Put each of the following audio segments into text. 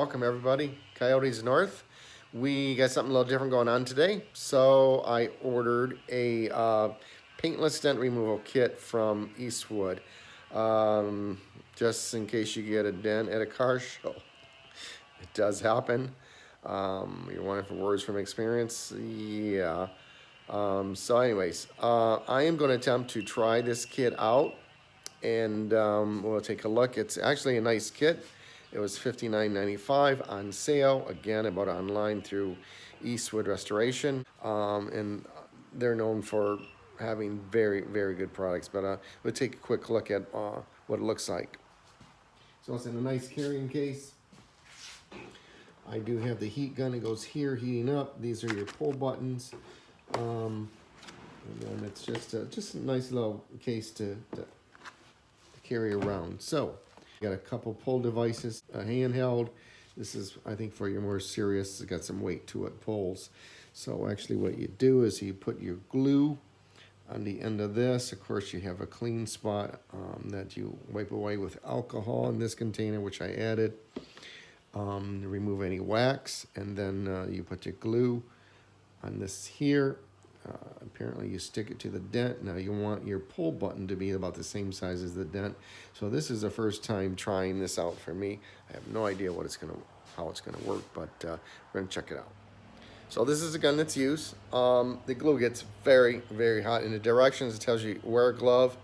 welcome everybody. Coyotes North. We got something a little different going on today. So I ordered a paintless dent removal kit from Eastwood. Just in case you get a dent at a car show. It does happen. You're wondering for words from experience? Yeah. So anyways, I am going to attempt to try this kit out, and we'll take a look. It's actually a nice kit. It was $59.95 on sale. Again, I bought it online through Eastwood Restoration, and they're known for having very, very good products. But we'll take a quick look at what it looks like. So it's in a nice carrying case. I do have the heat gun. It goes here, heating up. These are your pull buttons. And then it's just a nice little case to carry around. So, you got a couple pull devices, a handheld. This is, I think, for your more serious, it's got some weight to it, pulls. So actually what you do is you put your glue on the end of this. Of course, you have a clean spot that you wipe away with alcohol in this container, which I added. Remove any wax, and then you put your glue on this here. Apparently you stick it to the dent. Now you want your pull button to be about the same size as the dent. So this is the first time trying this out for me. I have no idea how it's gonna work, but we're gonna check it out. So this is a gun that's used. The glue gets very, very hot. In the directions, it tells you wear a glove.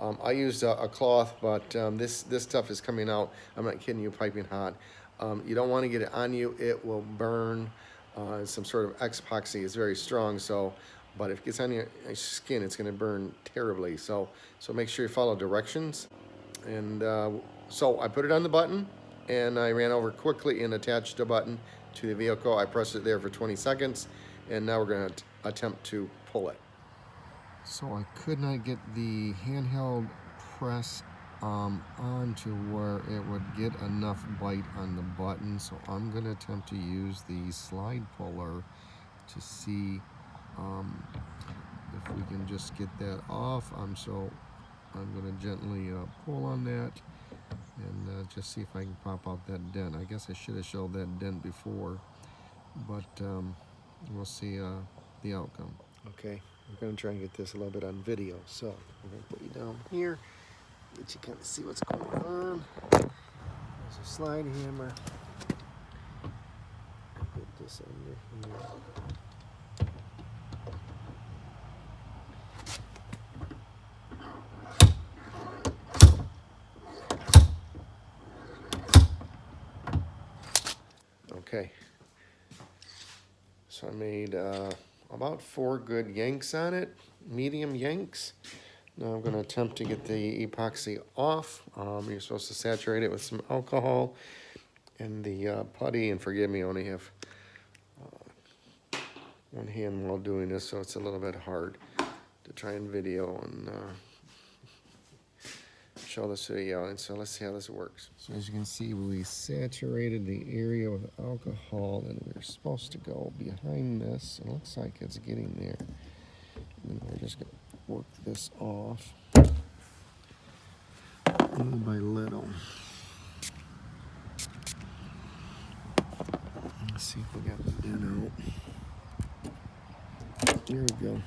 I used a cloth, but this stuff is coming out, I'm not kidding you, piping hot. You don't want to get it on you. It will burn. Some sort of epoxy is very strong, but if it gets on your skin, it's going to burn terribly. So make sure you follow directions. And so I put it on the button, and I ran over quickly and attached the button to the vehicle. I pressed it there for 20 seconds, and now we're going to attempt to pull it. So I could not get the handheld press on to where it would get enough bite on the button, so I'm going to attempt to use the slide puller to see if we can just get that off. So I'm going to gently pull on that and just see if I can pop out that dent. I guess I should have showed that dent before, but we'll see the outcome. Okay, we're going to try and get this a little bit on video, so I'm going to put you down here. Let you kind of see what's going on. There's a slide hammer. Put this under here. Okay. So I made about 4 good yanks on it, medium yanks. Now I'm going to attempt to get the epoxy off. You're supposed to saturate it with some alcohol and the putty, and forgive me, I only have one hand while doing this, so it's a little bit hard to try and video and show this video. And so let's see how this works. So as you can see, we saturated the area with alcohol, and we're supposed to go behind this. It looks like it's getting there. And we're just going to work this off little by little. Let's see if we got the dent out. Here we go.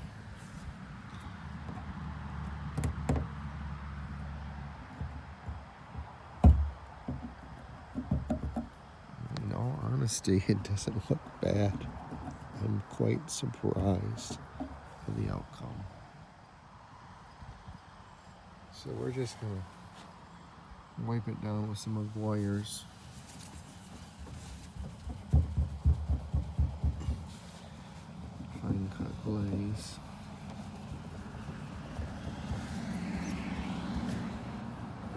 In all honesty, it doesn't look bad. I'm quite surprised at the outcome. So we're just going to wipe it down with some Aguirre's. Fine cut glaze.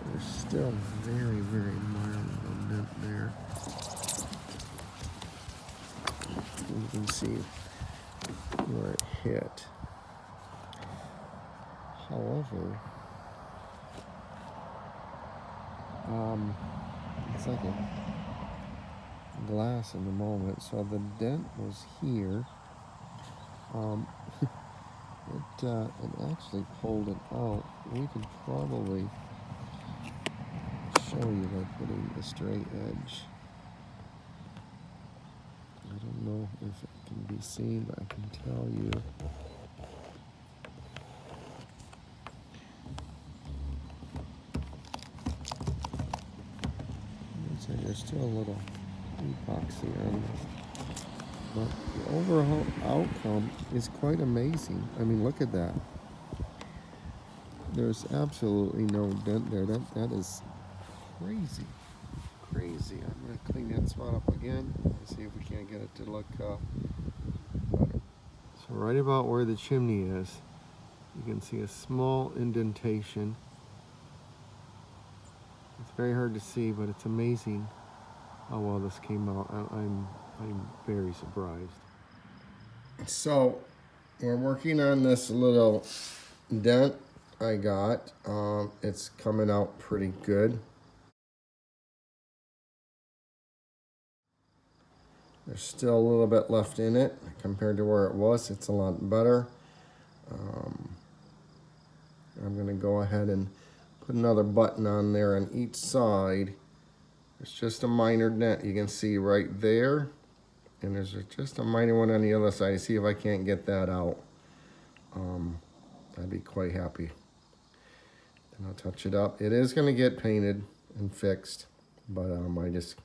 There's still very, very mild dent there. You can see where it hit. However, it's like a glass in the moment. So the dent was here. It actually pulled it out. We could probably show you by putting a straight edge don't know if it can be seen, but I can tell you. There's still a little epoxy on this, but the overall outcome is quite amazing. I mean, look at that. There's absolutely no dent there. That is crazy. Crazy. I'm going to clean that spot up again and see if we can't get it to look better. So right about where the chimney is, you can see a small indentation. It's very hard to see, but it's amazing how well this came out. I'm very surprised. So we're working on this little dent I got. It's coming out pretty good. There's still a little bit left in it compared to where it was. It's a lot better. I'm going to go ahead and put another button on there on each side. There's just a minor dent you can see right there. And there's just a minor one on the other side. See if I can't get that out. I'd be quite happy. And I'll touch it up. It is going to get painted and fixed, but I just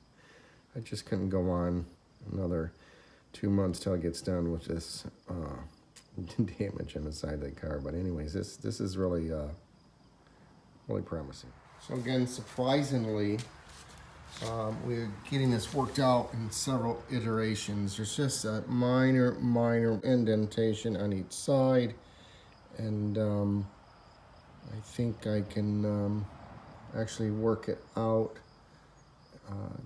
couldn't go on another 2 months till it gets done with this damage on the side of the car. But anyways, this is really really promising. So again, surprisingly, we're getting this worked out in several iterations. There's just a minor indentation on each side, and I think I can actually work it out,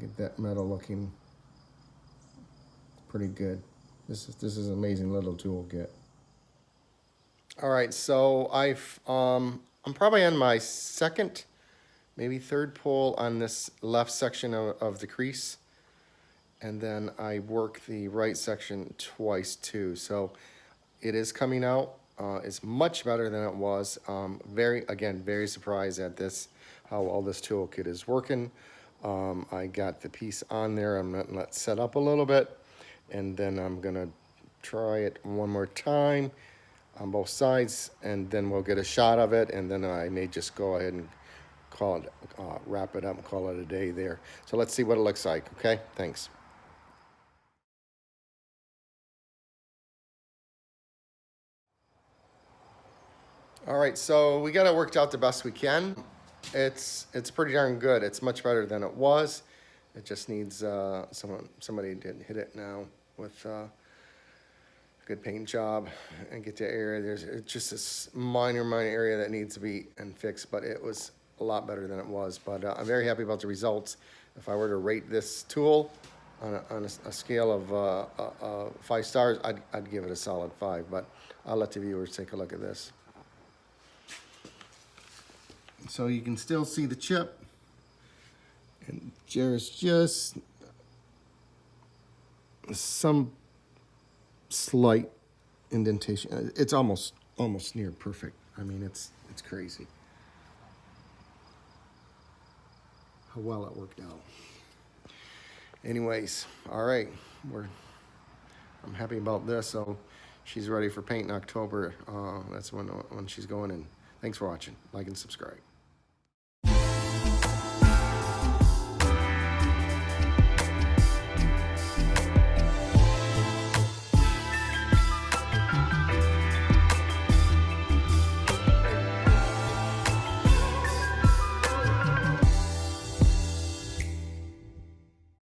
get that metal looking pretty good. This is an amazing little toolkit. All right, so I'm probably on my second, maybe third pull on this left section of the crease, and then I work the right section twice too. So it is coming out. It's much better than it was. Very surprised at this, how well this toolkit is working. I got the piece on there. I'm letting it set up a little bit, and then I'm gonna try it one more time on both sides, and then we'll get a shot of it, and then I may just go ahead and call it, wrap it up and call it a day there. So let's see what it looks like, okay? Thanks. All right, so we got it worked out the best we can. It's pretty darn good. It's much better than it was. It just needs somebody to hit it now with a good paint job and get the area. There's just this minor area that needs to be fixed, but it was a lot better than it was. But I'm very happy about the results. If I were to rate this tool on a scale of 5 stars, I'd give it a solid 5. But I'll let the viewers take a look at this. So you can still see the chip, and there's just some slight indentation. It's almost near perfect. I mean, it's crazy how well it worked out. Anyways, all right, I'm happy about this. So she's ready for paint in October. That's when she's going in. Thanks for watching. Like and subscribe.